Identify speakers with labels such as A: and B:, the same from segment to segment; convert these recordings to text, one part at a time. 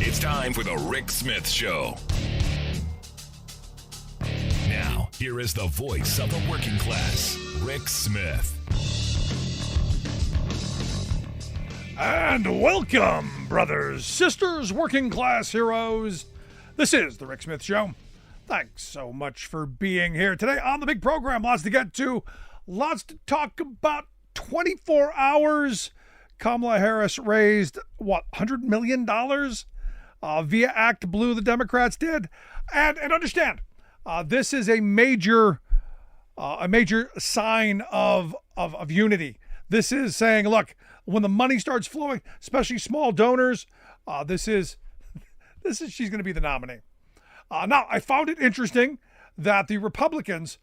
A: It's time for the Rick Smith Show. Now, here is the voice of the working class, Rick Smith.
B: And welcome, brothers, sisters, working class heroes. This is the Rick Smith Show. Thanks so much for being here today on the big program. Lots to get to, lots to talk about. 24 hours. Kamala Harris raised, $100 million via Act Blue, the Democrats did. And understand, this is a major sign of unity. This is saying, look, when the money starts flowing, especially small donors, she's going to be the nominee. Now, I found it interesting that the Republicans,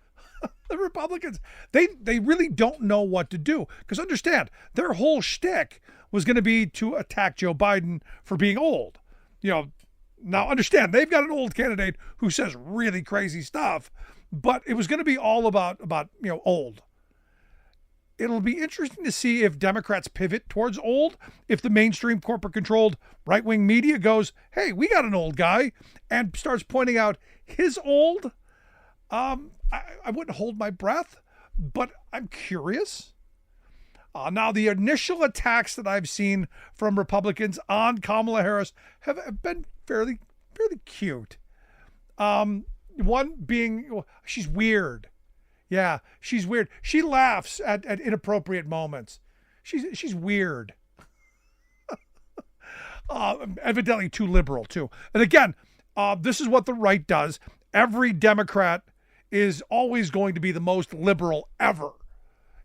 B: they really don't know what to do. Because understand, their whole shtick was going to be to attack Joe Biden for being old. Now understand, they've got an old candidate who says really crazy stuff, but it was going to be all about old. It'll be interesting to see if Democrats pivot towards old, if the mainstream corporate-controlled right-wing media goes, hey, we got an old guy, and starts pointing out his old. I wouldn't hold my breath, but I'm curious. Now, the initial attacks that I've seen from Republicans on Kamala Harris have been fairly cute. One being, she's weird. Yeah, she's weird. She laughs at inappropriate moments. She's weird. Evidently too liberal, too. And again, this is what the right does. Every Democrat is always going to be the most liberal ever.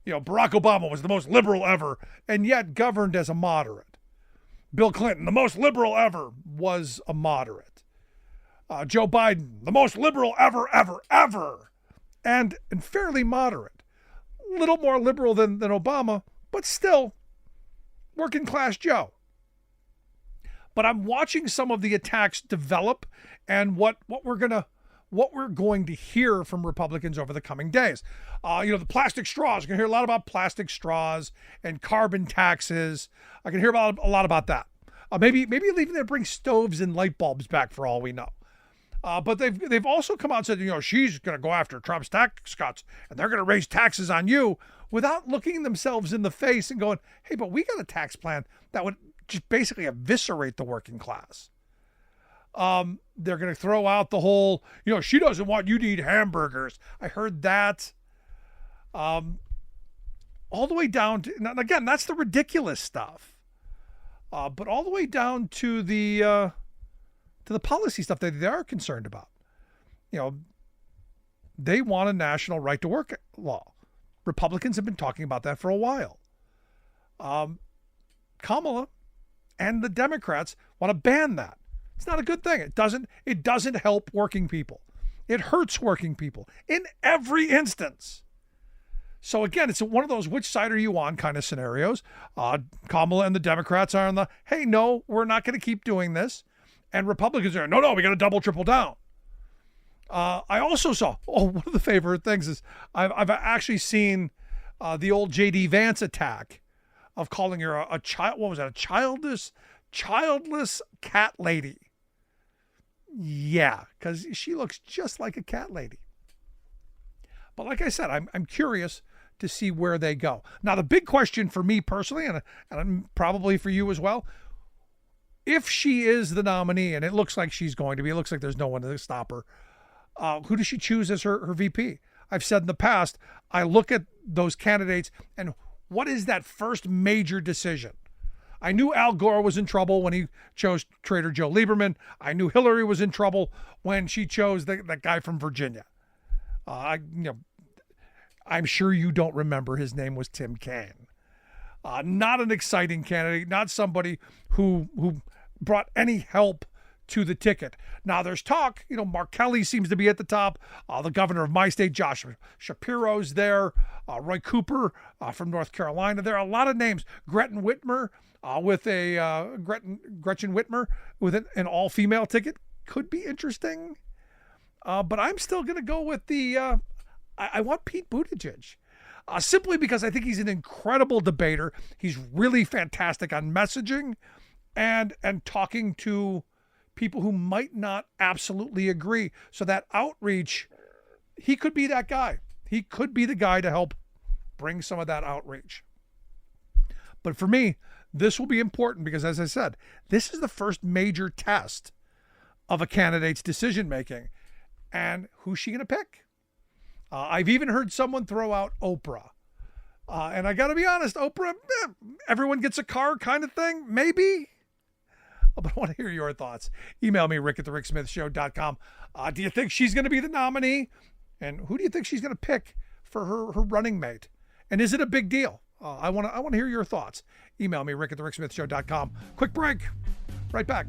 B: Barack Obama was the most liberal ever, and yet governed as a moderate. Bill Clinton, the most liberal ever, was a moderate. Joe Biden, the most liberal ever, and fairly moderate. A little more liberal than Obama, but still working class Joe. But I'm watching some of the attacks develop and what we're going to hear from Republicans over the coming days. The plastic straws. You can hear a lot about plastic straws and carbon taxes. I can hear a lot about that. Maybe even they bring stoves and light bulbs back for all we know. But they've also come out and said, she's going to go after Trump's tax cuts and they're going to raise taxes on you without looking themselves in the face and going, hey, but we got a tax plan that would just basically eviscerate the working class. They're going to throw out the whole, she doesn't want you to eat hamburgers. I heard that. All the way down to, and again, that's the ridiculous stuff. But all the way down to the policy stuff that they are concerned about. They want a national right to work law. Republicans have been talking about that for a while. Kamala and the Democrats want to ban that. It's not a good thing. It doesn't help working people. It hurts working people in every instance. So again, it's one of those which side are you on kind of scenarios. Kamala and the Democrats are on the, hey, no, we're not going to keep doing this. And Republicans are, no, we got to double, triple down. I also saw, one of the favorite things is I've actually seen the old J.D. Vance attack of calling her a child. What was that? A childless cat lady. Yeah, because she looks just like a cat lady. But like I said, I'm curious to see where they go. Now, the big question for me personally, and probably for you as well, if she is the nominee, and it looks like she's going to be, it looks like there's no one to stop her, who does she choose as her VP? I've said in the past, I look at those candidates and what is that first major decision? I knew Al Gore was in trouble when he chose Trader Joe Lieberman. I knew Hillary was in trouble when she chose that guy from Virginia. I'm sure you don't remember. His name was Tim Kaine. Not an exciting candidate, not somebody who brought any help to the ticket. Now there's talk, Mark Kelly seems to be at the top. The governor of my state, Josh Shapiro's there. Roy Cooper from North Carolina. There are a lot of names. Gretchen Whitmer with an all-female ticket could be interesting. But I'm still going to go with the, I want Pete Buttigieg. Simply because I think he's an incredible debater. He's really fantastic on messaging and talking to people who might not absolutely agree. So that outreach, he could be that guy. He could be the guy to help bring some of that outreach. But for me, this will be important because, as I said, this is the first major test of a candidate's decision making. And who's she going to pick? I've even heard someone throw out Oprah. And I got to be honest, Oprah, everyone gets a car kind of thing, maybe. But I want to hear your thoughts. Email me, rick@thericksmithshow.com. Do you think she's going to be the nominee? And who do you think she's going to pick for her running mate? And is it a big deal? I want to hear your thoughts. Email me, rick@thericksmithshow.com. Quick break. Right back.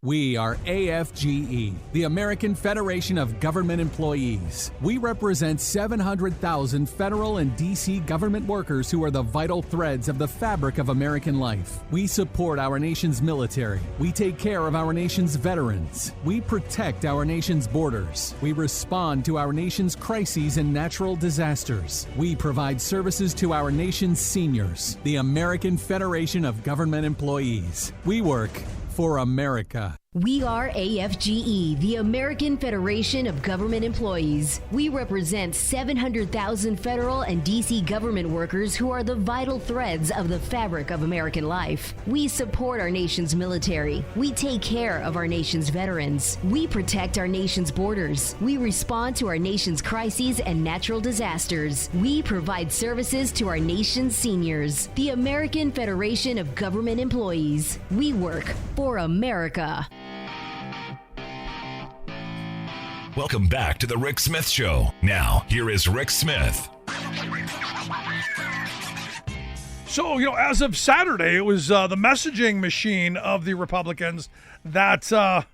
C: We are AFGE, the American Federation of Government Employees. We represent 700,000 federal and D.C. government workers who are the vital threads of the fabric of American life. We support our nation's military. We take care of our nation's veterans. We protect our nation's borders. We respond to our nation's crises and natural disasters. We provide services to our nation's seniors. The American Federation of Government Employees. We work for America.
D: We are AFGE, the American Federation of Government Employees. We represent 700,000 federal and D.C. government workers who are the vital threads of the fabric of American life. We support our nation's military. We take care of our nation's veterans. We protect our nation's borders. We respond to our nation's crises and natural disasters. We provide services to our nation's seniors. The American Federation of Government Employees. We work for America.
A: Welcome back to the Rick Smith Show. Now, here is Rick Smith.
B: So, as of Saturday, it was the messaging machine of the Republicans that the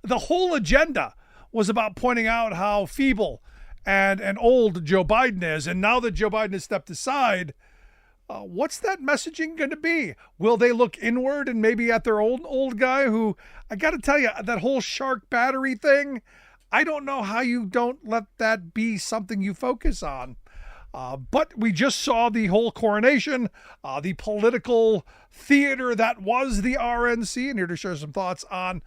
B: whole agenda was about pointing out how feeble and old Joe Biden is. And now that Joe Biden has stepped aside, what's that messaging going to be? Will they look inward and maybe at their old guy who, I got to tell you, that whole shark battery thing, I don't know how you don't let that be something you focus on. But we just saw the whole coronation, the political theater that was the RNC, and here to share some thoughts on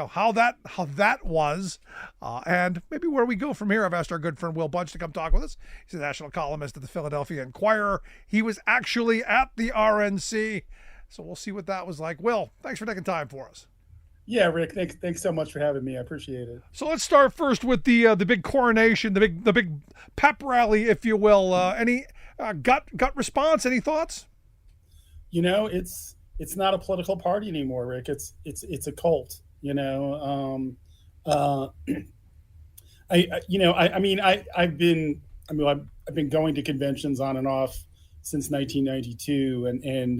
B: how that was, and maybe where we go from here. I've asked our good friend Will Bunch to come talk with us. He's a national columnist at the Philadelphia Inquirer. He was actually at the RNC, so we'll see what that was like. Will, thanks for taking time for us.
E: Yeah, Rick, thanks so much for having me. I appreciate it.
B: So let's start first with the big coronation, the big pep rally, if you will. Any gut response? Any thoughts?
E: It's not a political party anymore, Rick. It's a cult. I've been going to conventions on and off since 1992, and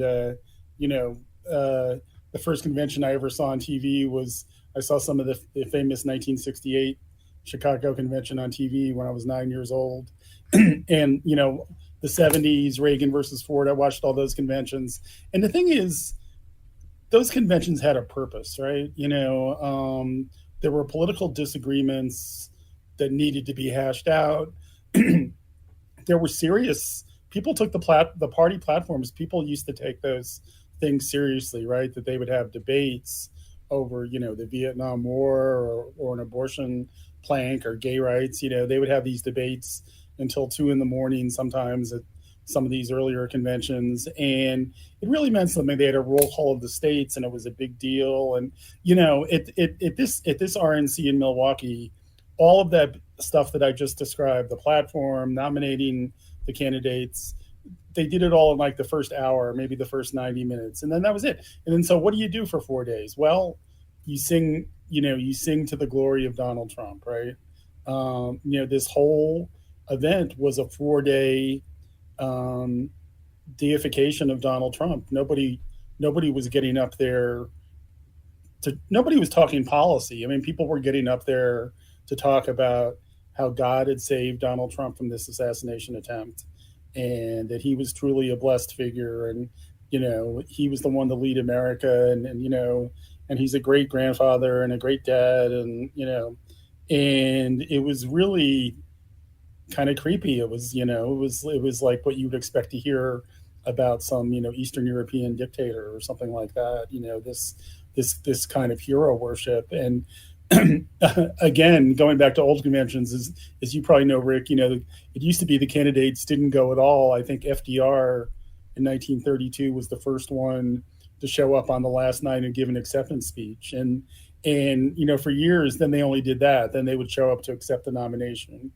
E: the first convention I ever saw on TV was I saw some of the famous 1968 Chicago convention on TV when I was 9 years old, and the 70s Reagan versus Ford. I watched all those conventions, and the thing is, those conventions had a purpose, right? There were political disagreements that needed to be hashed out. There were serious people took the party platforms. People used to take those things seriously, right? That they would have debates over, the Vietnam War or an abortion plank or gay rights. They would have these debates until 2 a.m. sometimes at some of these earlier conventions, and it really meant something. They had a roll call of the states, and it was a big deal. And at this RNC in Milwaukee, all of that stuff that I just described, the platform, nominating the candidates, they did it all in like the first hour, maybe the first 90 minutes, and then that was it. And then so what do you do for 4 days? Well, you sing to the glory of Donald Trump, right? This whole event was a 4-day deification of Donald Trump. Nobody was getting up there nobody was talking policy. I mean, people were getting up there to talk about how God had saved Donald Trump from this assassination attempt, and that he was truly a blessed figure, and he was the one to lead America, and he's a great grandfather and a great dad, and it was really kind of creepy. It was like what you would expect to hear about some, Eastern European dictator or something like that. This kind of hero worship. And again, going back to old conventions, as you probably know, Rick, it used to be the candidates didn't go at all. I think FDR in 1932 was the first one to show up on the last night and give an acceptance speech. And for years, then they only did that. Then they would show up to accept the nomination.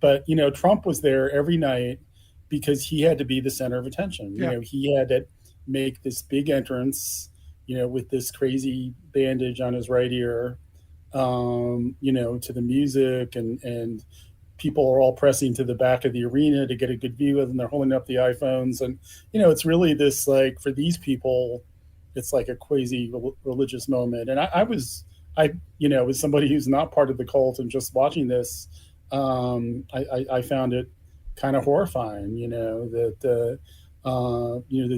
E: But, Trump was there every night because he had to be the center of attention.
B: Yeah.
E: He had to make this big entrance, with this crazy bandage on his right ear, to the music, and people are all pressing to the back of the arena to get a good view of them. They're holding up the iPhones. And, it's really this, like, for these people, it's like a quasi religious moment. And as somebody who's not part of the cult and just watching this, I found it kind of horrifying, that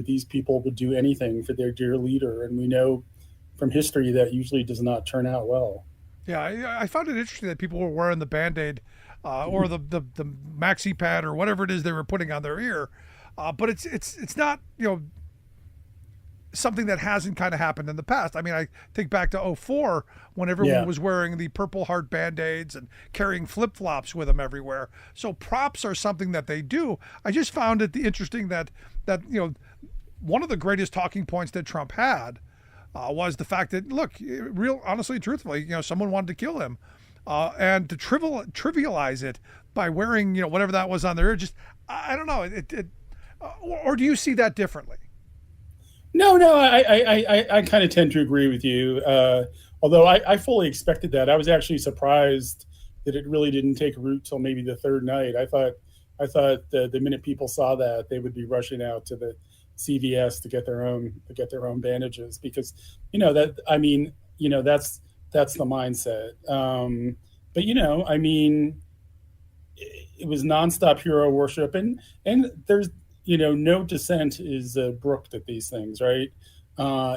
E: these people would do anything for their dear leader. And we know from history that usually does not turn out well.
B: Yeah, I found it interesting that people were wearing the Band-Aid or the maxi pad or whatever it is they were putting on their ear. But it's not, something that hasn't kind of happened in the past. I mean, I think back to 2004 when everyone was wearing the Purple Heart Band-Aids and carrying flip-flops with them everywhere. So props are something that they do. I just found it interesting that one of the greatest talking points that Trump had was the fact that, look, honestly, truthfully, someone wanted to kill him. And to trivialize it by wearing, whatever that was on their ear, just, I don't know. Or do you see that differently?
E: No, I kind of tend to agree with you. Although I fully expected that. I was actually surprised that it really didn't take root till maybe the third night. I thought the minute people saw that, they would be rushing out to the CVS to get their own bandages, because that's the mindset. But it was nonstop hero worship, and there's no dissent is brooked at these things, right?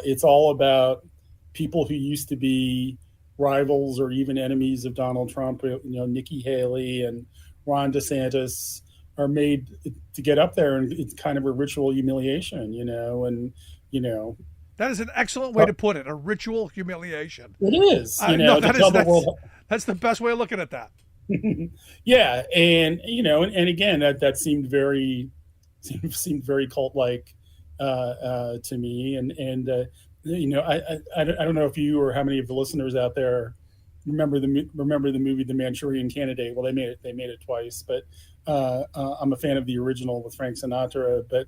E: It's all about people who used to be rivals or even enemies of Donald Trump. Nikki Haley and Ron DeSantis are made to get up there, and it's kind of a ritual humiliation,
B: That is an excellent way to put it, a ritual humiliation.
E: It is,
B: that's the best way of looking at that.
E: Yeah, and again, that seemed very cult-like to me, and I don't know if you or how many of the listeners out there remember the movie The Manchurian Candidate. Well, they made it twice, but I'm a fan of the original with Frank Sinatra. But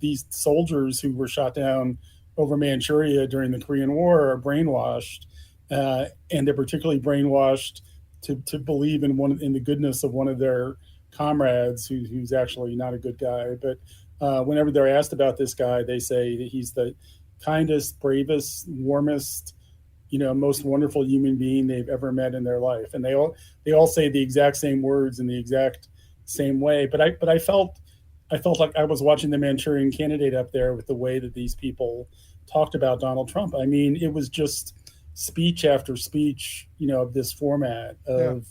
E: these soldiers who were shot down over Manchuria during the Korean War are brainwashed, and they're particularly brainwashed to believe in the goodness of one of their comrades who's actually not a good guy. But whenever they're asked about this guy, they say that he's the kindest, bravest, warmest, most wonderful human being they've ever met in their life. And they all say the exact same words in the exact same way. But I felt like I was watching The Manchurian Candidate up there with the way that these people talked about Donald Trump. I mean, it was just speech after speech, of this format of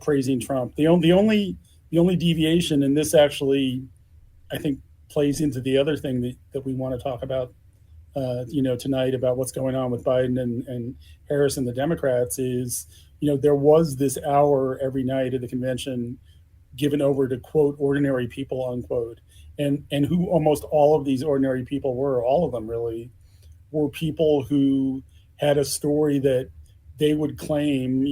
E: praising Trump. The only deviation, and this actually, I think, plays into the other thing that we want to talk about, tonight, about what's going on with Biden and Harris and the Democrats, is, there was this hour every night of the convention given over to, quote, ordinary people, unquote. And who almost all of these ordinary people were, all of them really, were people who had a story that they would claim,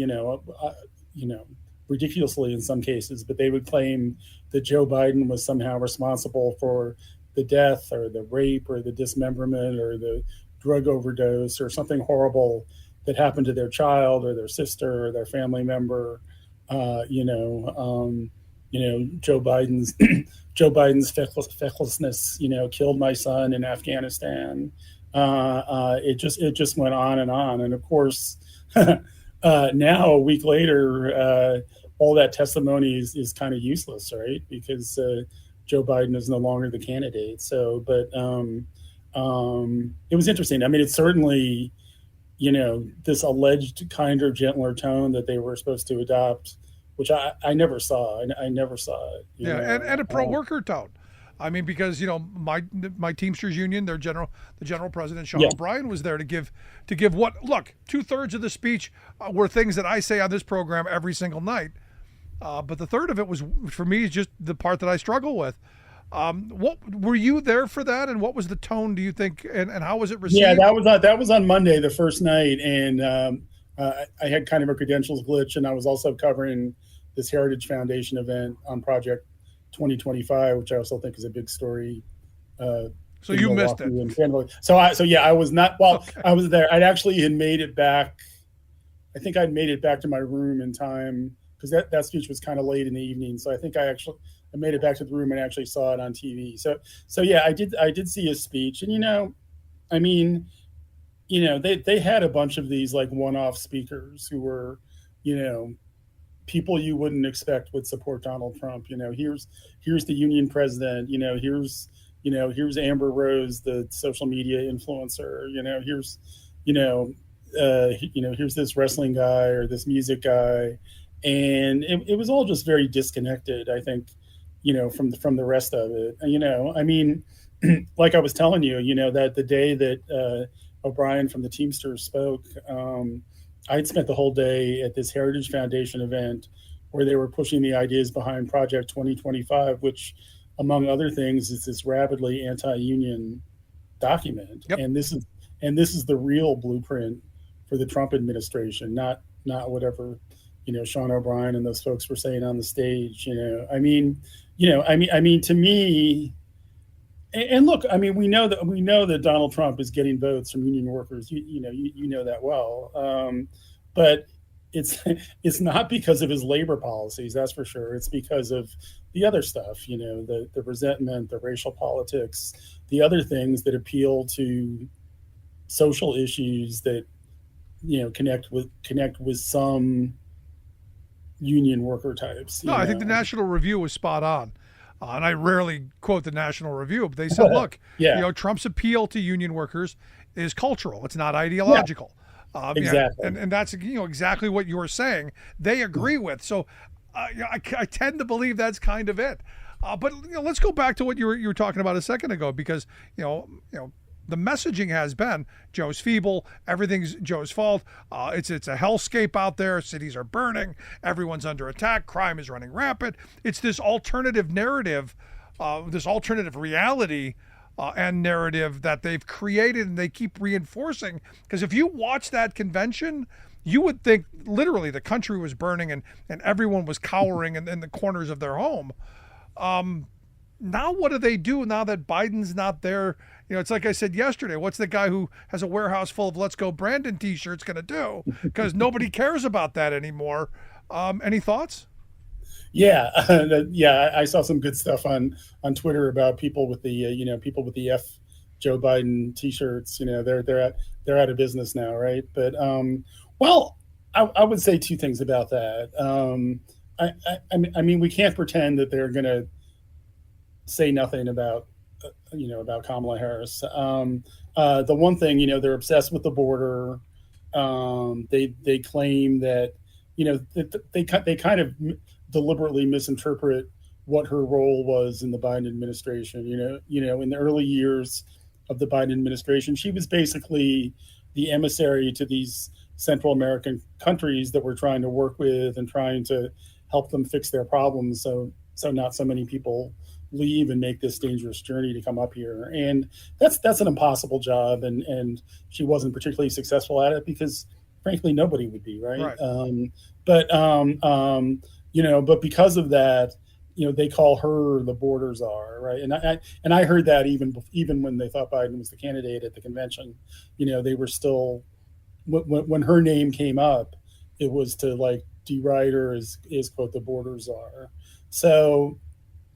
E: ridiculously in some cases, but they would claim that Joe Biden was somehow responsible for the death or the rape or the dismemberment or the drug overdose or something horrible that happened to their child or their sister or their family member. Joe Biden's fecklessness, killed my son in Afghanistan. It just went on. And of course, now a week later, all that testimony is kind of useless, right? Because Joe Biden is no longer the candidate. So, but it was interesting. I mean, it's certainly, this alleged kinder, gentler tone that they were supposed to adopt, which I never saw. I never saw it.
B: And a pro-worker tone. I mean, because my Teamsters union, the general president Sean O'Brien was there to give what, look, 2/3 of the speech were things that I say on this program every single night, but the third of it was, for me, just the part that I struggle with. What were you there for that, and what was the tone, do you think, and how was it received?
E: Yeah, that was on Monday, the first night, and I had kind of a credentials glitch, and I was also covering this Heritage Foundation event on Project 2025, which I also think is a big story.
B: So you missed it.
E: So I was not. Well, okay. I was there. I'd actually had made it back. I think I'd made it back to my room in time, because that speech was kind of late in the evening. So I think I made it back to the room and actually saw it on TV. So yeah, I did see his speech, and I mean, they had a bunch of these like one-off speakers who were, people you wouldn't expect would support Donald Trump. Here's the union president. Here's Amber Rose, the social media influencer. Here's this wrestling guy or this music guy, and it was all just very disconnected, I think, from the rest of it. I mean, like I was telling you, that the day that O'Brien from the Teamsters spoke, I'd spent the whole day at this Heritage Foundation event where they were pushing the ideas behind Project 2025, which, among other things, is this rabidly anti-union document.
B: Yep.
E: And this is the real blueprint for the Trump administration, not whatever, Sean O'Brien and those folks were saying on the stage. I mean, to me, and look, I mean, we know that Donald Trump is getting votes from union workers. You know that well, but it's not because of his labor policies, that's for sure. It's because of the other stuff, the resentment, the racial politics, the other things that appeal to social issues that connect with some union worker types.
B: No, I think the National Review was spot on. And I rarely quote the National Review, but they said, look, Trump's appeal to union workers is cultural. It's not ideological.
E: Exactly.
B: And that's, exactly what you were saying. They agree with. So I tend to believe that's kind of it. But let's go back to what you were talking about a second ago, because, the messaging has been Joe's feeble, everything's Joe's fault. It's a hellscape out there. Cities are burning. Everyone's under attack. Crime is running rampant. It's this alternative narrative, this alternative reality and narrative that they've created and they keep reinforcing. Because if you watch that convention, you would think literally the country was burning and everyone was cowering in the corners of their home. Now what do they do now that Biden's not there? It's like I said yesterday, what's the guy who has a warehouse full of Let's Go Brandon t-shirts going to do? Because nobody cares about that anymore. Any thoughts?
E: Yeah. I saw some good stuff on Twitter about people with the F Joe Biden t-shirts. They're out of business now, right? But I would say two things about that. I mean, we can't pretend that they're going to say nothing about Kamala Harris. The one thing, they're obsessed with the border. They claim that, they kind of deliberately misinterpret what her role was in the Biden administration. In the early years of the Biden administration, she was basically the emissary to these Central American countries that we're trying to work with and trying to help them fix their problems. So not so many people leave and make this dangerous journey to come up here. And that's an impossible job. And she wasn't particularly successful at it because frankly, nobody would be, right? But because of that, they call her the border czar, right? And I heard that even when they thought Biden was the candidate at the convention, they were still, when her name came up, it was to like deride her as quote the border czar. So,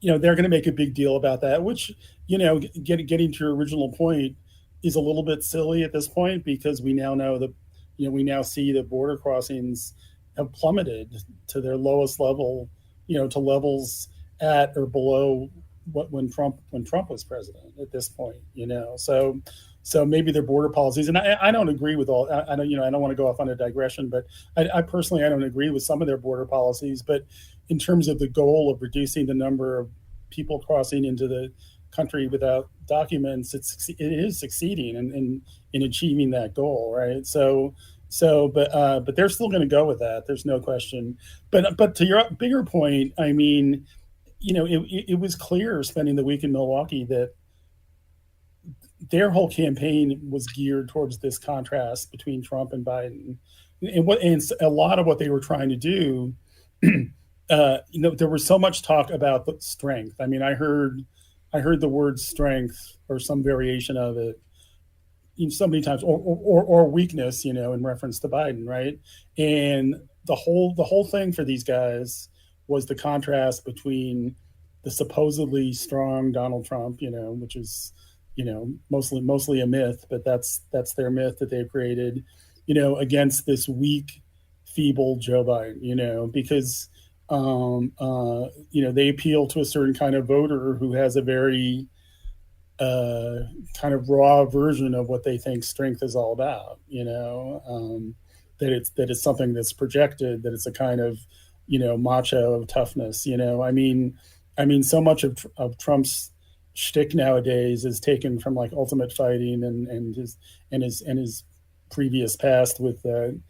E: they're going to make a big deal about that, which, getting to your original point is a little bit silly at this point, because we now know that, we now see that border crossings have plummeted to their lowest level, to levels at or below when Trump was president at this point, So maybe their border policies, and I don't agree with all. I don't want to go off on a digression, but I personally don't agree with some of their border policies. But in terms of the goal of reducing the number of people crossing into the country without documents, it is succeeding in achieving that goal, right? But they're still going to go with that. There's no question. But to your bigger point, I mean, it was clear spending the week in Milwaukee that their whole campaign was geared towards this contrast between Trump and Biden, and a lot of what they were trying to do. There was so much talk about the strength. I mean, I heard the word strength or some variation of it so many times, or weakness, in reference to Biden, right? And the whole thing for these guys was the contrast between the supposedly strong Donald Trump, which is, mostly a myth, but that's their myth that they've created, against this weak, feeble Joe Biden, because they appeal to a certain kind of voter who has a very kind of raw version of what they think strength is all about, that it's something that's projected, that it's a kind of, macho toughness, I mean, so much of Trump's shtick nowadays is taken from like Ultimate Fighting and his previous past with the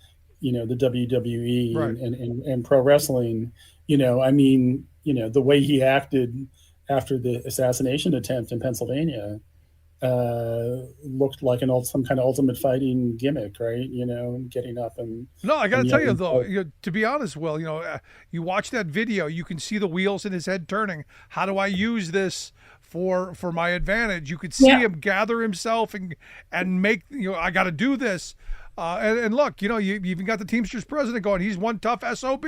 E: WWE, right, and pro wrestling. I mean, the way he acted after the assassination attempt in Pennsylvania looked like some kind of Ultimate Fighting gimmick, right? Getting up and
B: no, I got to tell you though, to be honest, Will, you watch that video, you can see the wheels in his head turning. How do I use this for my advantage? You could see him gather himself and make, I got to do this. And look, you even got the Teamsters president going, he's one tough SOB.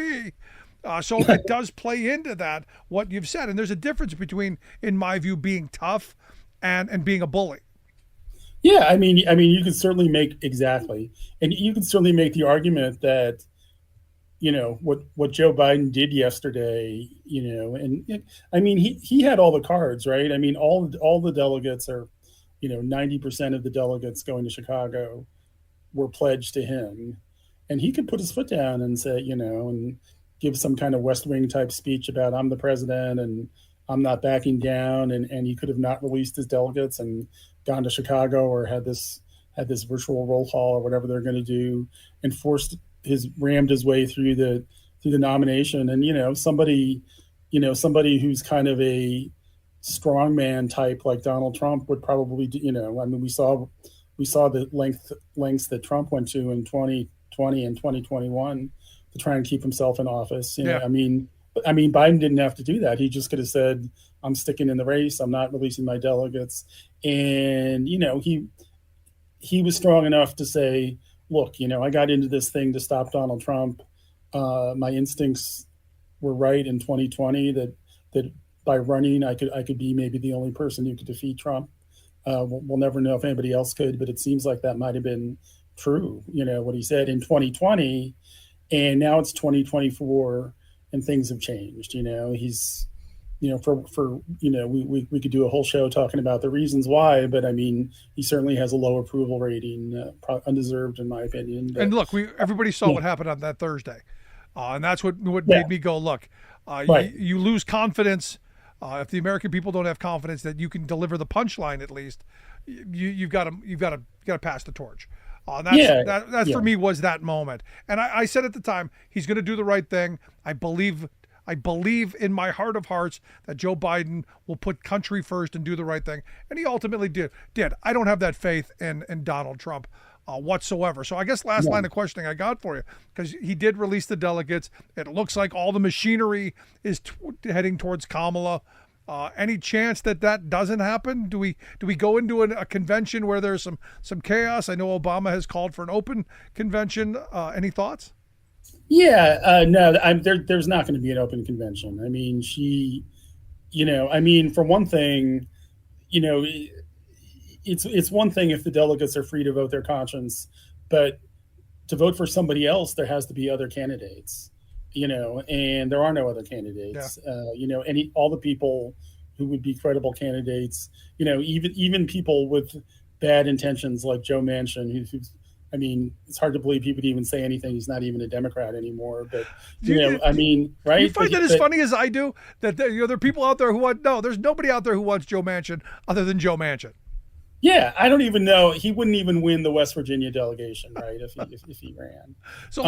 B: So it does play into that, what you've said. And there's a difference between, in my view, being tough and being a bully.
E: Yeah, I mean, you can certainly make the argument that, what Joe Biden did yesterday, he had all the cards, right? I mean, all the delegates are, 90% of the delegates going to Chicago were pledged to him, and he could put his foot down and say, and give some kind of West Wing type speech about I'm the president and I'm not backing down, and he could have not released his delegates and gone to Chicago or had this virtual roll call or whatever they're going to do, and rammed his way through the nomination. And somebody who's kind of a strongman type like Donald Trump would probably do, we saw the lengths that Trump went to in 2020 and 2021 to try and keep himself in office. I mean, Biden didn't have to do that. He just could have said, I'm sticking in the race. I'm not releasing my delegates. And, he was strong enough to say, look, I got into this thing to stop Donald Trump. My instincts were right in 2020 that by running, I could be maybe the only person who could defeat Trump. We'll never know if anybody else could, but it seems like that might've been true, what he said in 2020. And now it's 2024 and things have changed. He's, we could do a whole show talking about the reasons why, but I mean, he certainly has a low approval rating, undeserved in my opinion. But,
B: and look, everybody saw what happened on that Thursday. And that's what made me go, look, right. you lose confidence. If the American people don't have confidence that you can deliver the punchline, at least you've got to pass the torch. That for me was that moment. And I said at the time, he's going to do the right thing. I believe in my heart of hearts that Joe Biden will put country first and do the right thing. And he ultimately did. I don't have that faith in Donald Trump whatsoever. So I guess line of questioning I got for you, because he did release the delegates. It looks like all the machinery is heading towards Kamala. Any chance that doesn't happen? Do we go into a convention where there's some chaos? I know Obama has called for an open convention. Any thoughts?
E: Yeah, no, there's not going to be an open convention. I mean, for one thing, it's one thing if the delegates are free to vote their conscience, but to vote for somebody else, there has to be other candidates. And there are no other candidates. Yeah. All the people who would be credible candidates, even people with bad intentions like Joe Manchin, who's I mean, it's hard to believe he would even say anything. He's not even a Democrat anymore. But I mean, right?
B: You find that as funny as I do? That there are people out there who want there's nobody out there who wants Joe Manchin other than Joe Manchin.
E: Yeah, I don't even know. He wouldn't even win the West Virginia delegation, right? If he ran, so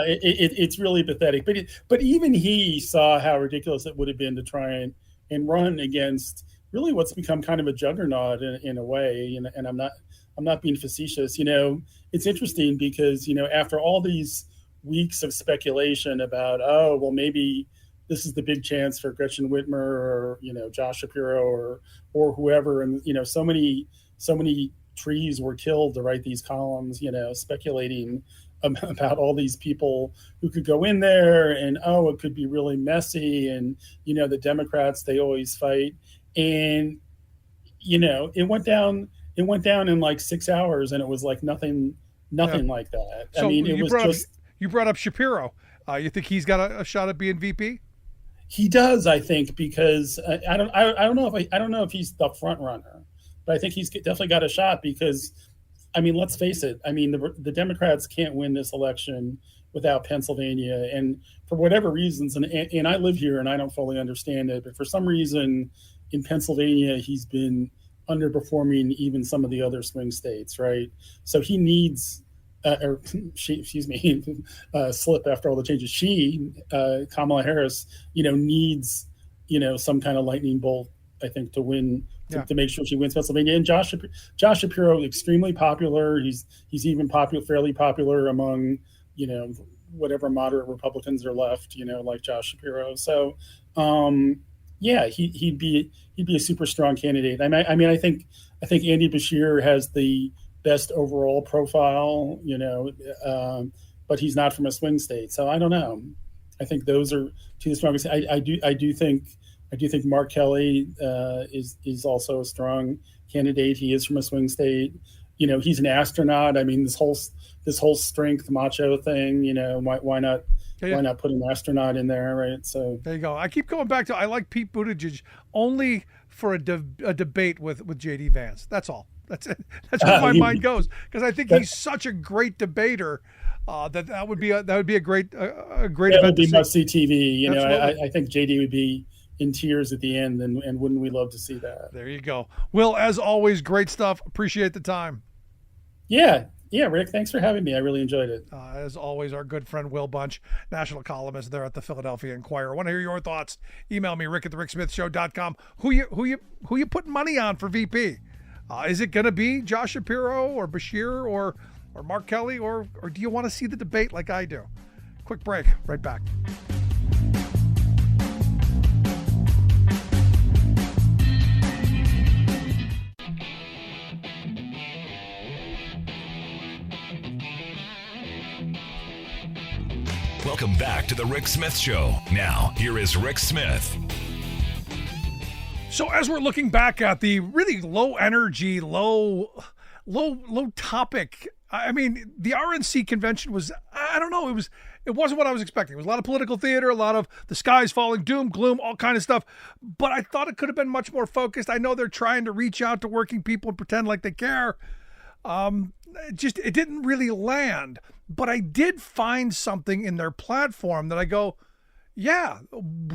E: it's really pathetic. But even he saw how ridiculous it would have been to try and run against really what's become kind of a juggernaut in a way. And I'm not being facetious. It's interesting because after all these weeks of speculation about maybe this is the big chance for Gretchen Whitmer or Josh Shapiro or whoever, and so many trees were killed to write these columns, speculating about all these people who could go in there and, it could be really messy. And, the Democrats, they always fight. And, it went down in like 6 hours, and it was like nothing like that.
B: So
E: I mean,
B: you brought up Shapiro. You think he's got a shot at being VP?
E: He does, I think, because I don't know if he's the front runner. But I think he's definitely got a shot because, I mean, let's face it. I mean, the Democrats can't win this election without Pennsylvania. And for whatever reasons, and I live here and I don't fully understand it, but for some reason in Pennsylvania, he's been underperforming even some of the other swing states, right? So he needs, slip after all the changes. Kamala Harris, needs, some kind of lightning bolt, I think, to win. To make sure she wins Pennsylvania. And Josh Shapiro, extremely popular. He's even fairly popular among, whatever moderate Republicans are left, like Josh Shapiro. So, he'd be a super strong candidate. I mean, I think Andy Bashir has the best overall profile, but he's not from a swing state. So I don't know. I think those are two of the strongest. I do think Mark Kelly is also a strong candidate. He is from a swing state. He's an astronaut. I mean, this whole strength macho thing. Why not put an astronaut in there, right? So
B: there you go. I keep going back to I like Pete Buttigieg only for a debate with JD Vance. That's all. That's it. That's where my mind goes because I think he's such a great debater. That would be a great event.
E: Would be must-see TV. I think JD would be in tears at the end, and wouldn't we love to see that?
B: There you go. Will, as always, great stuff. Appreciate the time.
E: Yeah, Rick, thanks for having me. I really enjoyed it.
B: As always, our good friend Will Bunch, national columnist there at the Philadelphia Inquirer. I want to hear your thoughts. Email me, rick@thericksmithshow.com. Who you putting money on for VP? Is it going to be Josh Shapiro or Bashir or Mark Kelly, or do you want to see the debate like I do? Quick break. Right back.
A: Welcome back to the Rick Smith Show. Now, here is Rick Smith.
B: So as we're looking back at the really low energy, low topic, I mean, the RNC convention was, I don't know, it wasn't what I was expecting. It was a lot of political theater, a lot of the sky's falling, doom, gloom, all kind of stuff. But I thought it could have been much more focused. I know they're trying to reach out to working people and pretend like they care. It didn't really land. But I did find something in their platform that I go, yeah,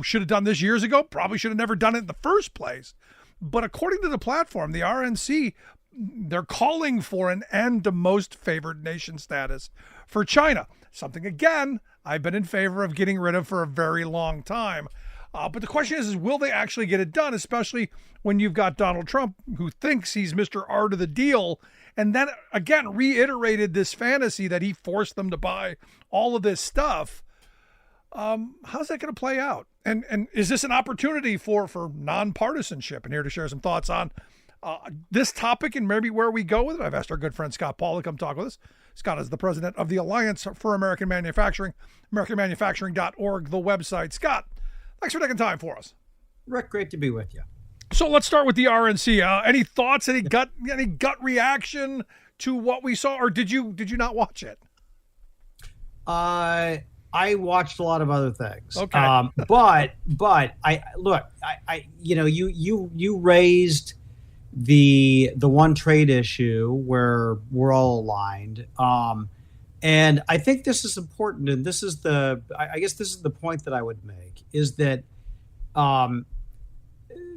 B: should have done this years ago. Probably should have never done it in the first place. But according to the platform, the RNC, they're calling for an end to most favored nation status for China. Something, again, I've been in favor of getting rid of for a very long time. But the question is will they actually get it done, especially when you've got Donald Trump, who thinks he's Mr. Art of the deal, and then, again, reiterated this fantasy that he forced them to buy all of this stuff. How's that going to play out? And is this an opportunity for nonpartisanship? And here to share some thoughts on this topic and maybe where we go with it, I've asked our good friend Scott Paul to come talk with us. Scott is the president of the Alliance for American Manufacturing, AmericanManufacturing.org, the website. Scott, thanks for taking time for us.
F: Rick, great to be with you.
B: So let's start with the RNC. Any thoughts? Any gut reaction to what we saw, or did you not watch it?
F: I watched a lot of other things.
B: Okay.
F: But I you raised the one trade issue where we're all aligned. And I think this is important, and this is I guess this is the point that I would make, is that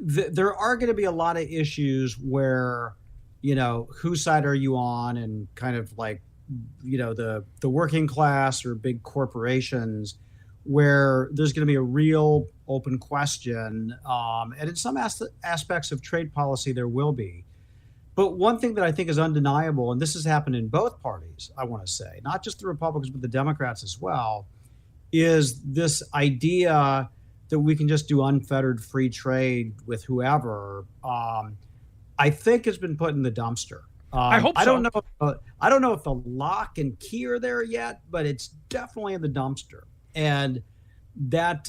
F: there are going to be a lot of issues where, whose side are you on, and kind of like, the working class or big corporations, where there's going to be a real open question. And in some aspects of trade policy, there will be. But one thing that I think is undeniable, and this has happened in both parties, I want to say, not just the Republicans, but the Democrats as well, is this idea that we can just do unfettered free trade with whoever. I think has been put in the dumpster.
B: I hope so.
F: I don't know if the lock and key are there yet, but it's definitely in the dumpster. And that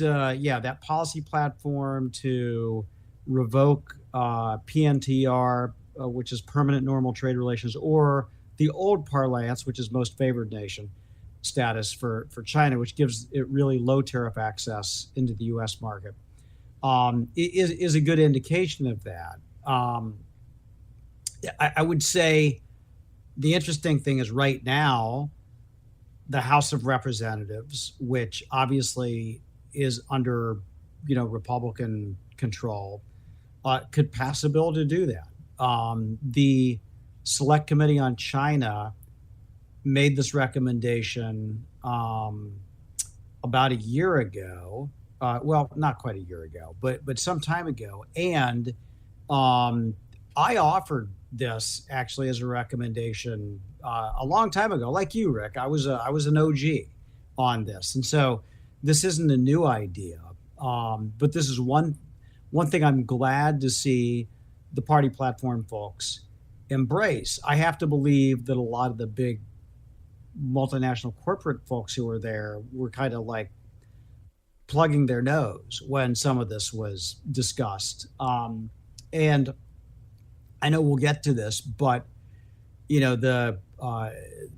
F: policy platform to revoke PNTR, which is permanent normal trade relations, or the old parlance, which is most favored nation status for China, which gives it really low tariff access into the U.S. market, is a good indication of that. I would say the interesting thing is right now, the House of Representatives, which obviously is under, Republican control, could pass a bill to do that. The Select Committee on China made this recommendation about a year ago. Well, not quite a year ago, but some time ago. And I offered this actually as a recommendation a long time ago, like you, Rick. I was an OG on this, and so this isn't a new idea. But this is one thing I'm glad to see the party platform folks embrace. I have to believe that a lot of the big multinational corporate folks who were there were kind of like plugging their nose when some of this was discussed. And I know we'll get to this, but the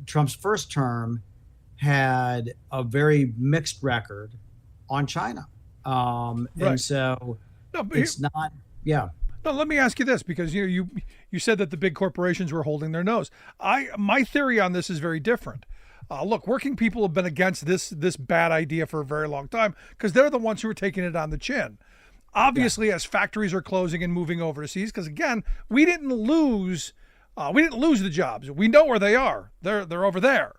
F: Trump's first term had a very mixed record on China,
B: Right.
F: and so it's not. Yeah.
B: No, let me ask you this, because you said that the big corporations were holding their nose. My theory on this is very different. Look, working people have been against this bad idea for a very long time because they're the ones who are taking it on the chin. Obviously, as factories are closing and moving overseas, because again, we didn't lose the jobs. We know where they are. They're over there.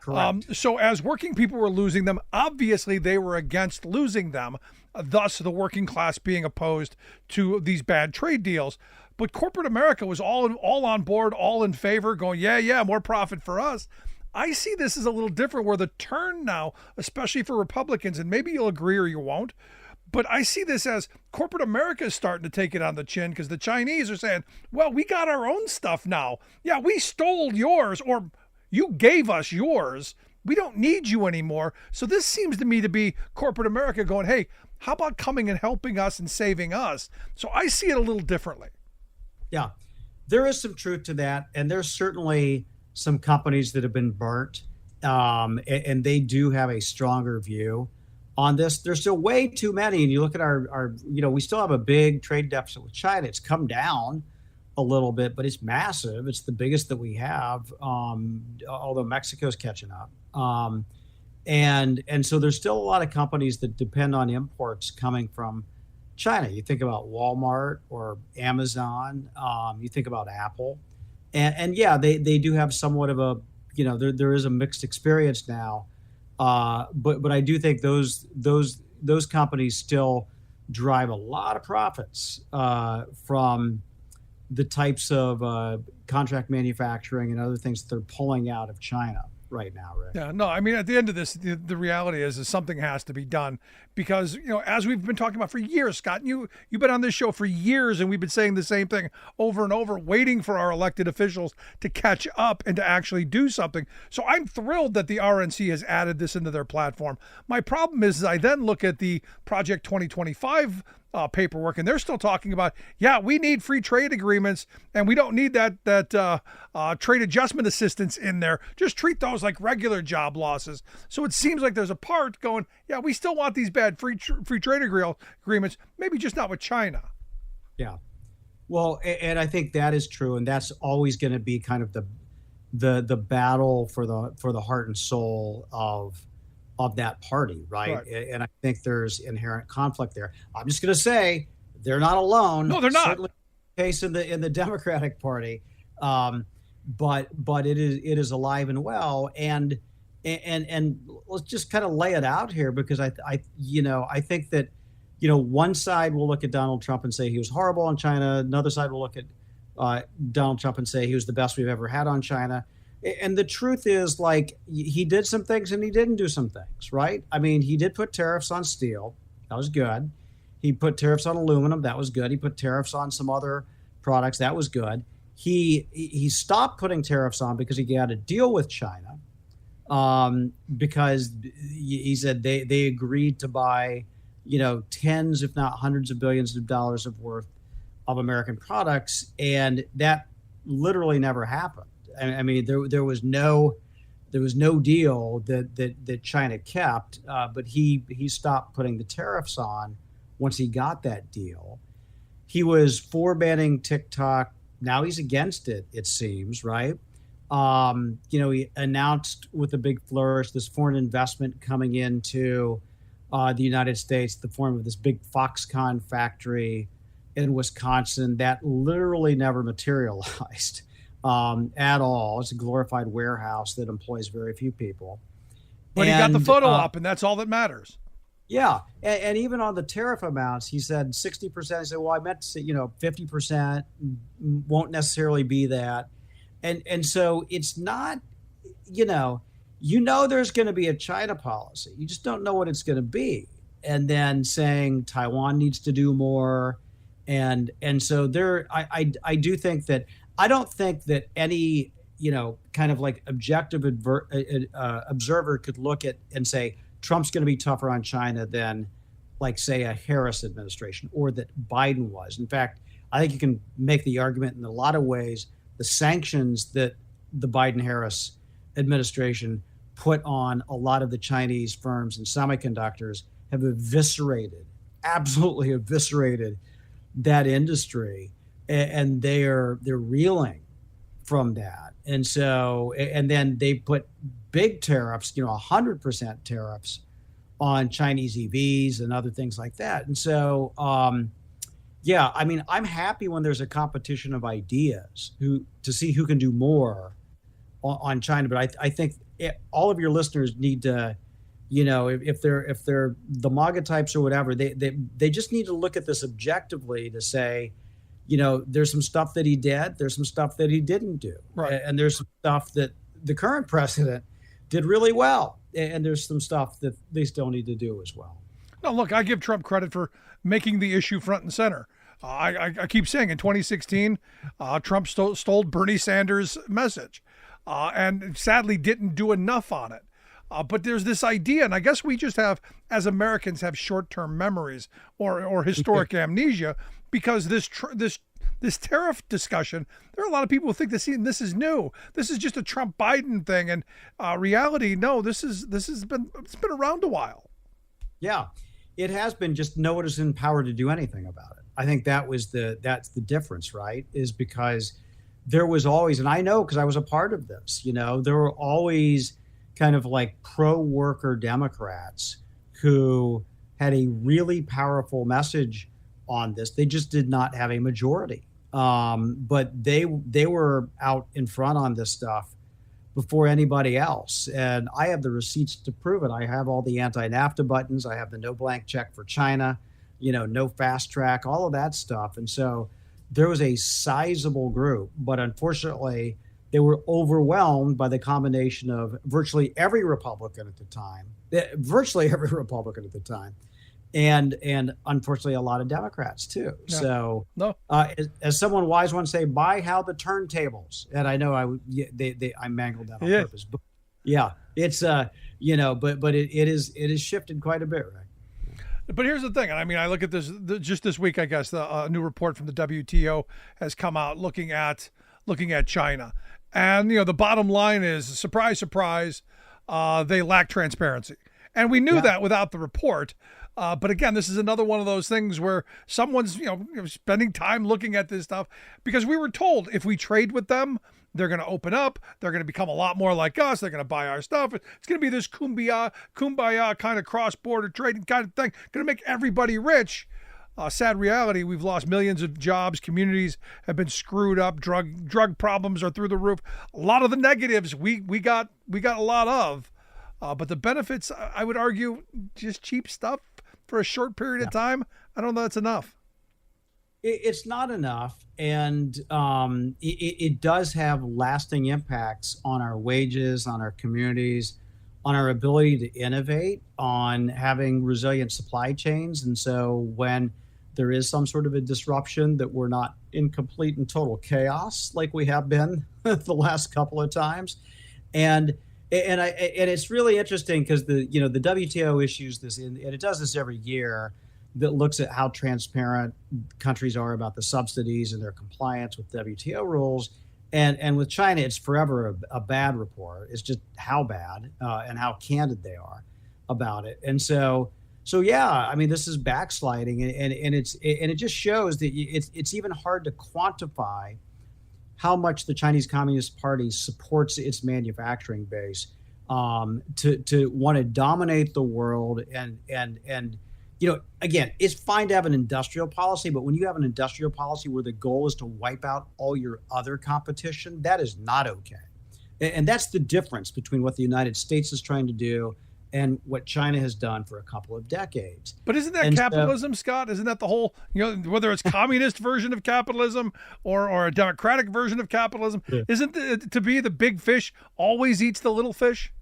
F: Correct.
B: So as working people were losing them, obviously they were against losing them, thus the working class being opposed to these bad trade deals. But corporate America was all on board, all in favor, going, yeah, more profit for us. I see this as a little different, where the turn now, especially for Republicans, and maybe you'll agree or you won't, but I see this as corporate America is starting to take it on the chin, because the Chinese are saying, well, we got our own stuff now. Yeah, we stole yours, or you gave us yours. We don't need you anymore. So this seems to me to be corporate America going, hey, how about coming and helping us and saving us? So I see it a little differently.
F: Yeah, there is some truth to that. And there's certainly some companies that have been burnt, and they do have a stronger view on this. There's still way too many. And you look at our we still have a big trade deficit with China. It's come down a little bit, but it's massive. It's the biggest that we have, although Mexico's catching up. And so there's still a lot of companies that depend on imports coming from China. You think about Walmart or Amazon, you think about Apple, and yeah, they do have somewhat of a, there is a mixed experience now. But I do think those companies still drive a lot of profits from the types of contract manufacturing and other things that they're pulling out of China right now, Rick.
B: Yeah, no, I mean, at the end of this, the reality is something has to be done, because, as we've been talking about for years, Scott, you've been on this show for years, and we've been saying the same thing over and over, waiting for our elected officials to catch up and to actually do something. So I'm thrilled that the RNC has added this into their platform. My problem is I then look at the Project 2025 paperwork, and they're still talking about, we need free trade agreements, and we don't need that trade adjustment assistance in there. Just treat those like regular job losses. So it seems like there's a part going, we still want these bad free trade agreements, maybe just not with China.
F: Yeah. Well, and I think that is true, and that's always going to be kind of the battle for the heart and soul of that party, right? And I think there's inherent conflict there. I'm just going to say they're not alone.
B: No, they're not.
F: Certainly the case in the Democratic Party, but it is alive and well, and let's just kind of lay it out here, because I think that, one side will look at Donald Trump and say he was horrible on China. Another side will look at Donald Trump and say he was the best we've ever had on China. And the truth is, like, he did some things and he didn't do some things, right? I mean, he did put tariffs on steel. That was good. He put tariffs on aluminum. That was good. He put tariffs on some other products. That was good. He stopped putting tariffs on because he got a deal with China, because he said they agreed to buy, tens, if not hundreds of billions of dollars worth of American products. And that literally never happened. I mean, there was no deal that China kept, but he stopped putting the tariffs on once he got that deal. He was for banning TikTok. Now he's against it, it seems, right? He announced with a big flourish this foreign investment coming into the United States, the form of this big Foxconn factory in Wisconsin that literally never materialized at all. It's a glorified warehouse that employs very few people.
B: But he got the photo up, and that's all that matters.
F: Yeah. And even on the tariff amounts, he said 60%. He said, well, I meant to say, 50% won't necessarily be that. And so it's not, there's going to be a China policy. You just don't know what it's going to be. And then saying Taiwan needs to do more. And so I do think that, I don't think that any, kind of like objective observer could look at and say Trump's going to be tougher on China than, like, say, a Harris administration, or that Biden was. In fact, I think you can make the argument in a lot of ways the sanctions that the Biden-Harris administration put on a lot of the Chinese firms and semiconductors have absolutely eviscerated that industry. And they're reeling from that. And so, and then they put big tariffs, 100% tariffs on Chinese EVs and other things like that. And so, I mean, I'm happy when there's a competition of ideas to see who can do more on China. But I think all of your listeners need to, if they're the MAGA types or whatever, they just need to look at this objectively to say, there's some stuff that he did, there's some stuff that he didn't do. Right. And there's some stuff that the current president did really well. And there's some stuff that they still need to do as well.
B: No, look, I give Trump credit for making the issue front and center. I keep saying in 2016, Trump stole Bernie Sanders' message and sadly didn't do enough on it. But there's this idea, and I guess we just have, as Americans, have short-term memories or historic amnesia, because this tariff discussion, there are a lot of people who think this is new. This is just a Trump-Biden thing, and reality, no, it's been around a while.
F: Yeah, it has been. Just no one is empowered to do anything about it. I think that's the difference, right? Is because there was always, and I know because I was a part of this. There were always kind of like pro-worker Democrats who had a really powerful message on this. They just did not have a majority. But they were out in front on this stuff before anybody else. And I have the receipts to prove it. I have all the anti-NAFTA buttons. I have the no blank check for China, no fast track, all of that stuff. And so there was a sizable group, but unfortunately they were overwhelmed by the combination of virtually every Republican at the time, and unfortunately a lot of Democrats too. Yeah. So as someone wise once say, buy how the turntables. And I know I mangled that on purpose, but yeah, it's but it is shifted quite a bit, right?
B: But here's the thing. And I mean, I look at this just this week, I guess the new report from the WTO has come out looking at China. And, the bottom line is, surprise, surprise, they lack transparency. And we knew that without the report. But again, this is another one of those things where someone's spending time looking at this stuff, because we were told if we trade with them, they're going to open up. They're going to become a lot more like us. They're going to buy our stuff. It's going to be this kumbaya kind of cross-border trading kind of thing. Going to make everybody rich. Sad reality, we've lost millions of jobs. Communities have been screwed up. Drug problems are through the roof. A lot of the negatives we got a lot of. But the benefits, I would argue, just cheap stuff for a short period of time, I don't know that's enough.
F: It's not enough, and it does have lasting impacts on our wages, on our communities, on our ability to innovate, on having resilient supply chains. And so when there is some sort of a disruption, that we're not in complete and total chaos like we have been the last couple of times. And it's really interesting because the WTO issues this, and it does this every year, that looks at how transparent countries are about the subsidies and their compliance with WTO rules. And with China, it's forever a bad report. It's just how bad and how candid they are about it. And so yeah, I mean, this is backsliding, and it just shows that it's even hard to quantify how much the Chinese Communist Party supports its manufacturing base to want to dominate the world. And again, it's fine to have an industrial policy, but when you have an industrial policy where the goal is to wipe out all your other competition, that is not okay. And that's the difference between what the United States is trying to do and what China has done for a couple of decades.
B: But isn't that capitalism, Scott? Isn't that the whole, whether it's communist version of capitalism or a democratic version of capitalism, isn't to be the big fish always eats the little fish?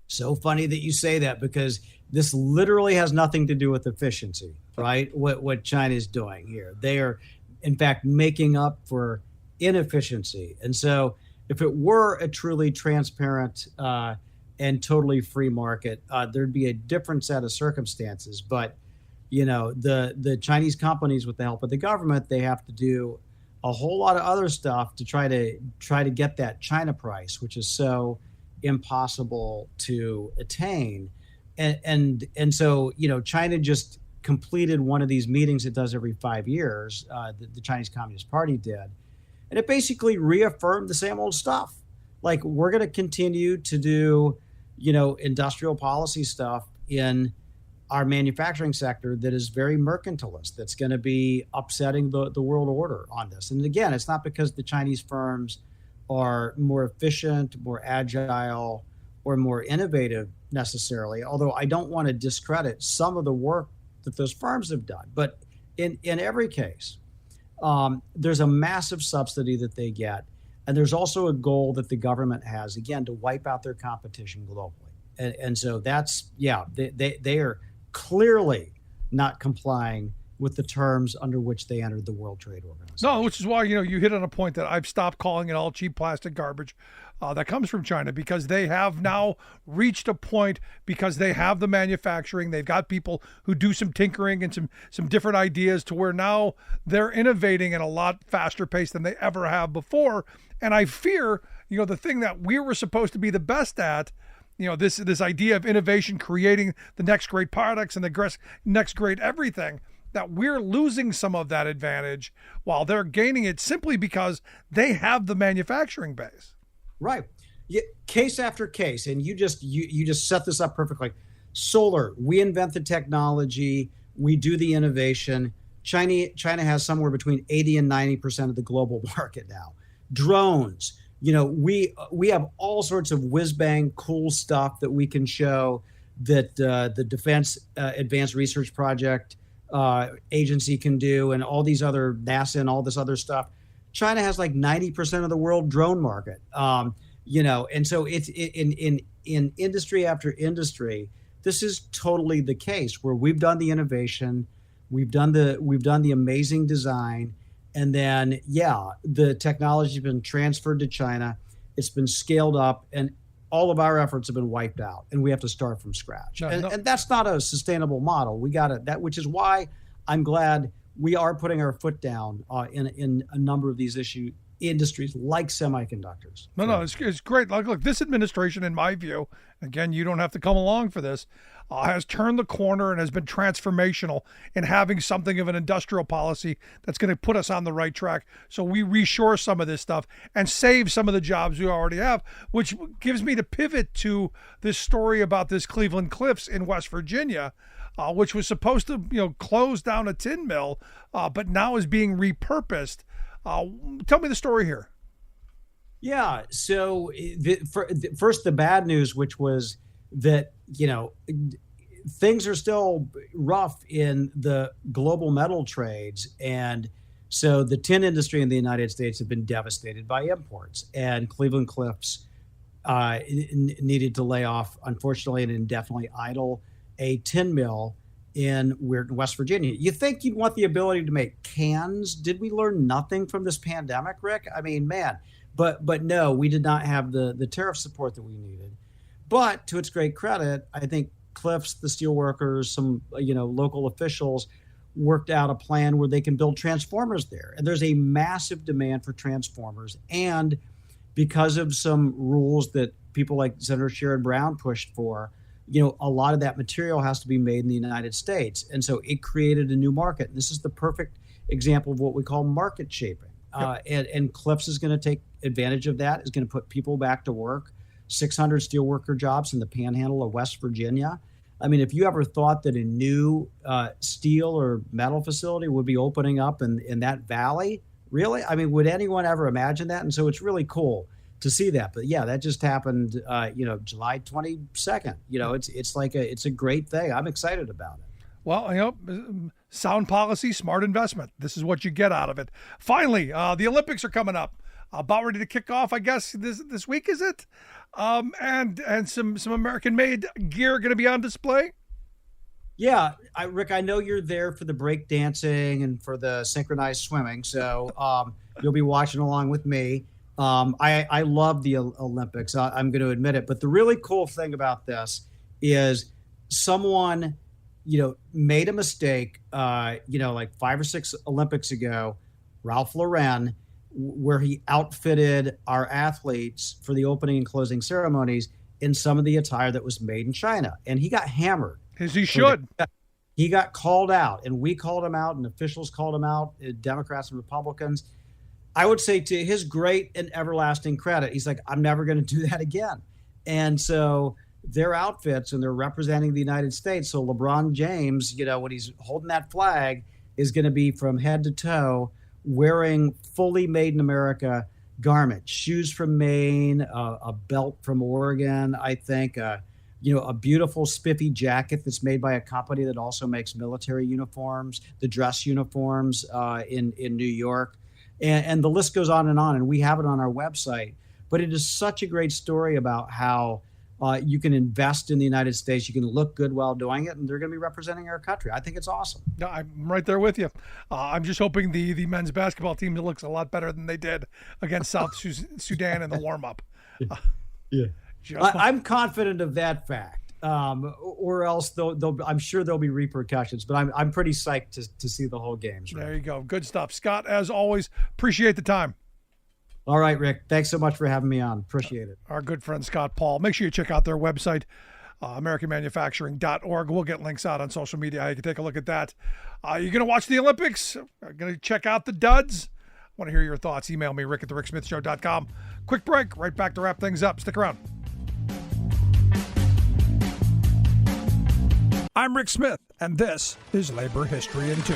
F: So funny that you say that, because this literally has nothing to do with efficiency, right? What China is doing here. They are, in fact, making up for inefficiency. And so if it were a truly transparent and totally free market, there'd be a different set of circumstances. But, the Chinese companies, with the help of the government, they have to do a whole lot of other stuff to try to get that China price, which is so impossible to attain. And so, China just completed one of these meetings it does every 5 years, the Chinese Communist Party did. And it basically reaffirmed the same old stuff. Like, we're going to continue to do, industrial policy stuff in our manufacturing sector that is very mercantilist, that's going to be upsetting the world order on this. And again, it's not because the Chinese firms are more efficient, more agile, or more innovative necessarily, although I don't want to discredit some of the work that those firms have done. But in every case, there's a massive subsidy that they get. And there's also a goal that the government has, again, to wipe out their competition globally. And so that's, they are clearly not complying with the terms under which they entered the World Trade Organization.
B: No, which is why, you hit on a point that I've stopped calling it all cheap plastic garbage that comes from China, because they have now reached a point, because they have the manufacturing, they've got people who do some tinkering and some different ideas, to where now they're innovating at a lot faster pace than they ever have before. And I fear, the thing that we were supposed to be the best at, this idea of innovation, creating the next great products and the next great everything, that we're losing some of that advantage while they're gaining it, simply because they have the manufacturing base.
F: Right. Yeah, case after case. And you just set this up perfectly. Solar, we invent the technology, we do the innovation. China has somewhere between 80 and 90% of the global market now. Drones, we have all sorts of whiz-bang cool stuff that we can show that the Defense Advanced Research Project agency can do, and all these other NASA and all this other stuff. China has like 90% of the world drone market, and so it's in industry after industry. This is totally the case where we've done the innovation, we've done the amazing design, and then the technology has been transferred to China. It's been scaled up, and all of our efforts have been wiped out, and we have to start from scratch. And that's not a sustainable model. We got it. Which is why I'm glad we are putting our foot down in a number of these industries like semiconductors.
B: No, it's great. Look, this administration, in my view, again, you don't have to come along for this, has turned the corner and has been transformational in having something of an industrial policy that's going to put us on the right track. So we reshore some of this stuff and save some of the jobs we already have, which gives me to pivot to this story about this Cleveland Cliffs in West Virginia, which was supposed to, close down a tin mill, but now is being repurposed. Tell me the story here.
F: Yeah. So first, the bad news, which was that, things are still rough in the global metal trades. And so the tin industry in the United States have been devastated by imports, and Cleveland Cliffs needed to lay off, unfortunately, and indefinitely idle a tin mill in West Virginia. You think you'd want the ability to make cans? Did we learn nothing from this pandemic, Rick? I mean, man, but no, we did not have the tariff support that we needed. But to its great credit, I think Cliffs, the steelworkers, some local officials worked out a plan where they can build transformers there. And there's a massive demand for transformers. And because of some rules that people like Senator Sherrod Brown pushed for, a lot of that material has to be made in the United States. And so it created a new market. This is the perfect example of what we call market shaping. And Cliffs is going to take advantage of that, is going to put people back to work. 600 steelworker jobs in the panhandle of West Virginia. I mean, if you ever thought that a new steel or metal facility would be opening up in that valley, really? I mean, would anyone ever imagine that? And so it's really cool to see that. But yeah, that just happened, July 22nd. It's a great thing. I'm excited about it.
B: Well, sound policy, smart investment. This is what you get out of it. Finally, the Olympics are coming up. About ready to kick off, I guess, this week, is it? And some American-made gear going to be on display?
F: Yeah, Rick, I know you're there for the break dancing and for the synchronized swimming, so you'll be watching along with me. I love the Olympics, I'm going to admit it. But the really cool thing about this is someone, made a mistake, like 5 or 6 Olympics ago, Ralph Lauren, where he outfitted our athletes for the opening and closing ceremonies in some of the attire that was made in China. And he got hammered.
B: As he should.
F: He got called out, and we called him out, and officials called him out, Democrats and Republicans. I would say, to his great and everlasting credit, he's like, I'm never going to do that again. And so their outfits, and they're representing the United States. So LeBron James, when he's holding that flag, is going to be from head to toe wearing fully made in America garments, shoes from Maine, a belt from Oregon, I think, a beautiful spiffy jacket that's made by a company that also makes military uniforms, the dress uniforms in New York. And the list goes on. And we have it on our website. But it is such a great story about how you can invest in the United States. You can look good while doing it, and they're going to be representing our country. I think it's awesome.
B: No, I'm right there with you. I'm just hoping the men's basketball team looks a lot better than they did against South Sudan in the warm-up.
F: Yeah, I'm confident of that fact. Or else I'm sure there'll be repercussions. But I'm pretty psyched to see the whole games. Right?
B: There you go. Good stuff, Scott. As always, appreciate the time.
F: All right, Rick. Thanks so much for having me on. Appreciate it.
B: Our good friend Scott Paul. Make sure you check out their website, AmericanManufacturing.org. We'll get links out on social media. You can take a look at that. You're going to watch the Olympics? Going to check out the duds? I want to hear your thoughts. Email me, rick@thericksmithshow.com. Quick break. Right back to wrap things up. Stick around. I'm Rick Smith, and this is Labor History in 2.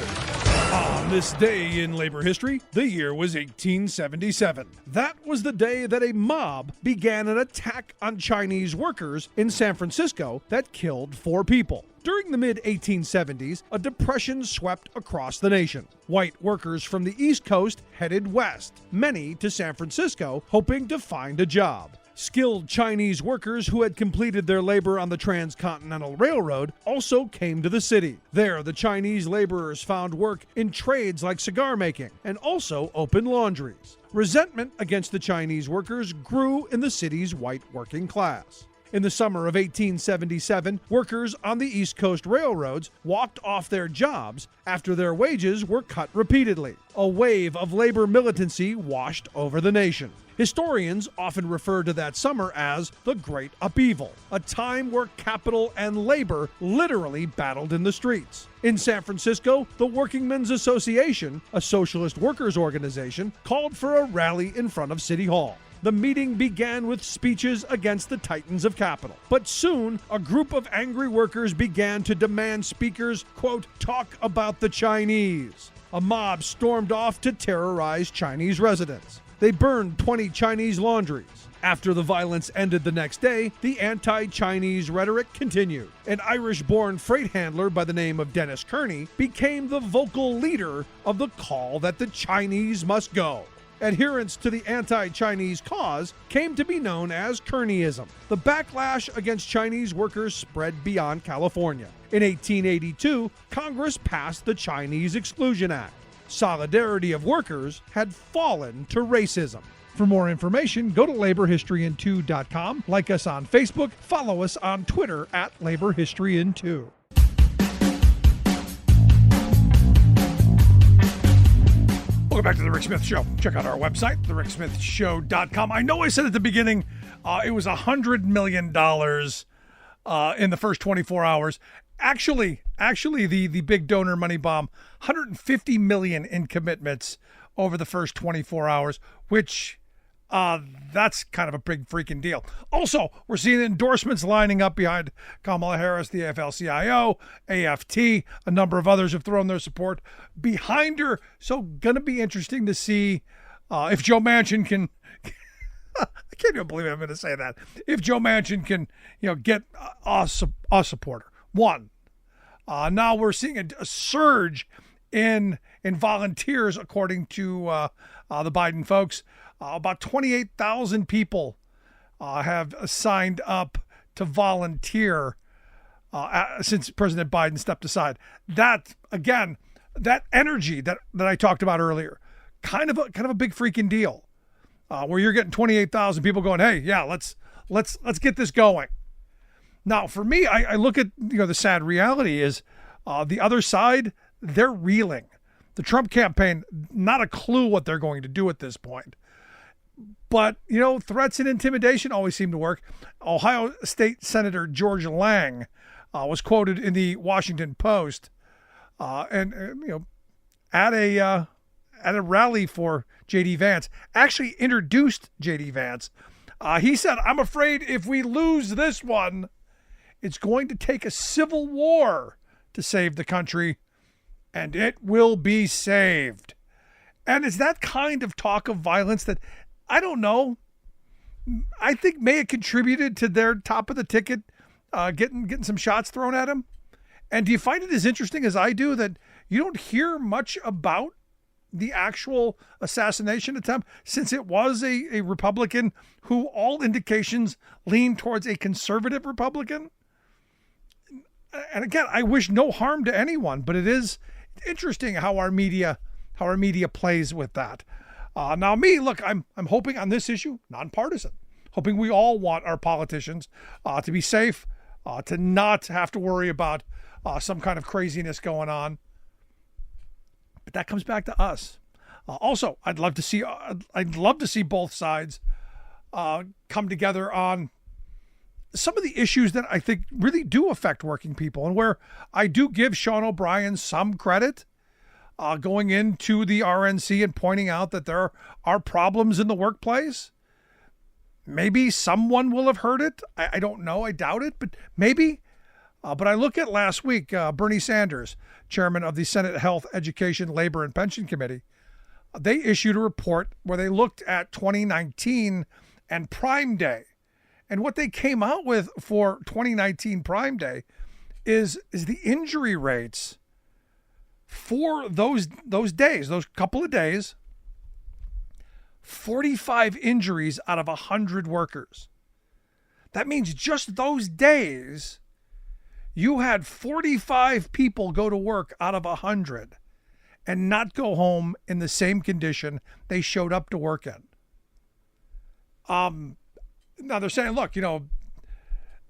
B: On this day in labor history, the year was 1877. That was the day that a mob began an attack on Chinese workers in San Francisco that killed 4 people. During the mid-1870s, a depression swept across the nation. White workers from the East Coast headed west, many to San Francisco, hoping to find a job. Skilled Chinese workers who had completed their labor on the Transcontinental Railroad also came to the city. There, the Chinese laborers found work in trades like cigar making and also open laundries. Resentment against the Chinese workers grew in the city's white working class. In the summer of 1877, workers on the East Coast railroads walked off their jobs after their wages were cut repeatedly. A wave of labor militancy washed over the nation. Historians often refer to that summer as the Great Upheaval, a time where capital and labor literally battled in the streets. In San Francisco, the Workingmen's Association, a socialist workers' organization, called for a rally in front of City Hall. The meeting began with speeches against the titans of capital. But soon, a group of angry workers began to demand speakers, quote, talk about the Chinese. A mob stormed off to terrorize Chinese residents. They burned 20 Chinese laundries. After the violence ended the next day, the anti-Chinese rhetoric continued. An Irish-born freight handler by the name of Dennis Kearney became the vocal leader of the call that the Chinese must go. Adherence to the anti-Chinese cause came to be known as Kearneyism. The backlash against Chinese workers spread beyond California. In 1882, Congress passed the Chinese Exclusion Act. Solidarity of workers had fallen to racism. For more information, go to laborhistoryin2.com, like us on Facebook, follow us on Twitter at laborhistoryin2. Welcome back to The Rick Smith Show. Check out our website, thericksmithshow.com. I know I said at the beginning it was $100 million in the first 24 hours. Actually, the big donor money bomb, $150 million in commitments over the first 24 hours, which that's kind of a big freaking deal. Also, we're seeing endorsements lining up behind Kamala Harris, the AFL-CIO, AFT, a number of others have thrown their support behind her. So going to be interesting to see if Joe Manchin can, I can't even believe I'm going to say that, if Joe Manchin can, get a supporter. One, now we're seeing a surge in volunteers, according to the Biden folks. About 28,000 people have signed up to volunteer since President Biden stepped aside. That, again, that energy that I talked about earlier, kind of a big freaking deal, where you're getting 28,000 people going, hey, yeah, let's get this going. Now, for me, I look at the sad reality is the other side, they're reeling. The Trump campaign, not a clue what they're going to do at this point. But, threats and intimidation always seem to work. Ohio State Senator George Lang was quoted in the Washington Post and at a rally for J.D. Vance, actually introduced J.D. Vance. He said, I'm afraid if we lose this one, it's going to take a civil war to save the country, and it will be saved. And it's that kind of talk of violence that, I don't know, I think may have contributed to their top of the ticket getting some shots thrown at him. And do you find it as interesting as I do that you don't hear much about the actual assassination attempt, since it was a Republican who all indications leaned towards a conservative Republican? And again, I wish no harm to anyone, but it is interesting how our media plays with that. Now, me, look, I'm hoping on this issue, nonpartisan, hoping we all want our politicians to be safe, to not have to worry about some kind of craziness going on. But that comes back to us. Also, I'd love to see both sides come together on some of the issues that I think really do affect working people, and where I do give Sean O'Brien some credit going into the RNC and pointing out that there are problems in the workplace. Maybe someone will have heard it. I don't know. I doubt it, but maybe. But I look at last week, Bernie Sanders, chairman of the Senate Health, Education, Labor, and Pension Committee, they issued a report where they looked at 2019 and Prime Day. And what they came out with for 2019 Prime Day is the injury rates for those days, those couple of days, 45 injuries out of 100 workers. That means just those days, you had 45 people go to work out of 100 and not go home in the same condition they showed up to work in. Now they're saying, look,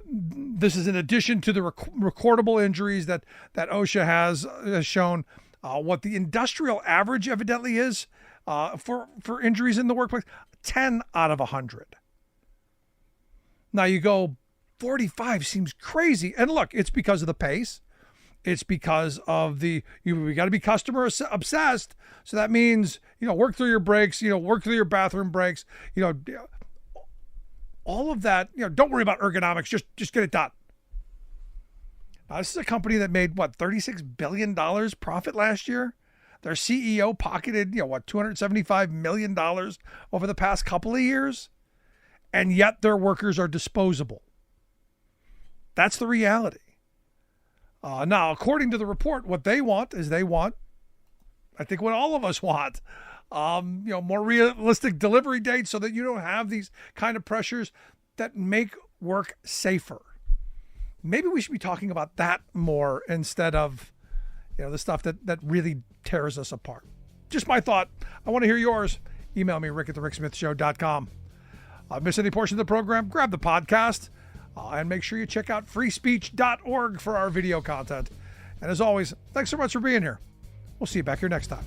B: This is in addition to the recordable injuries that OSHA has shown. What the industrial average evidently is for injuries in the workplace, 10 out of 100. Now you go, 45 seems crazy. And look, it's because of the pace. It's because of we got to be customer obsessed. So that means, work through your breaks, work through your bathroom breaks, all of that, don't worry about ergonomics. Just get it done. Now, this is a company that made $36 billion profit last year. Their CEO pocketed, $275 million over the past couple of years. And yet their workers are disposable. That's the reality. Now, according to the report, what they want is I think what all of us want, more realistic delivery dates so that you don't have these kind of pressures that make work safer. Maybe we should be talking about that more instead of, the stuff that really tears us apart. Just my thought. I want to hear yours. Email me, rick@thericksmithshow.com. Miss any portion of the program, grab the podcast. And make sure you check out freespeech.org for our video content. And as always, thanks so much for being here. We'll see you back here next time.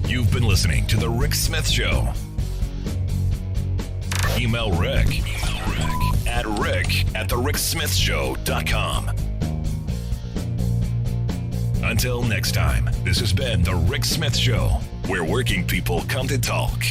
A: You've been listening to The Rick Smith Show. Email Rick at rick@thericksmithshow.com. Until next time, this has been The Rick Smith Show, where working people come to talk.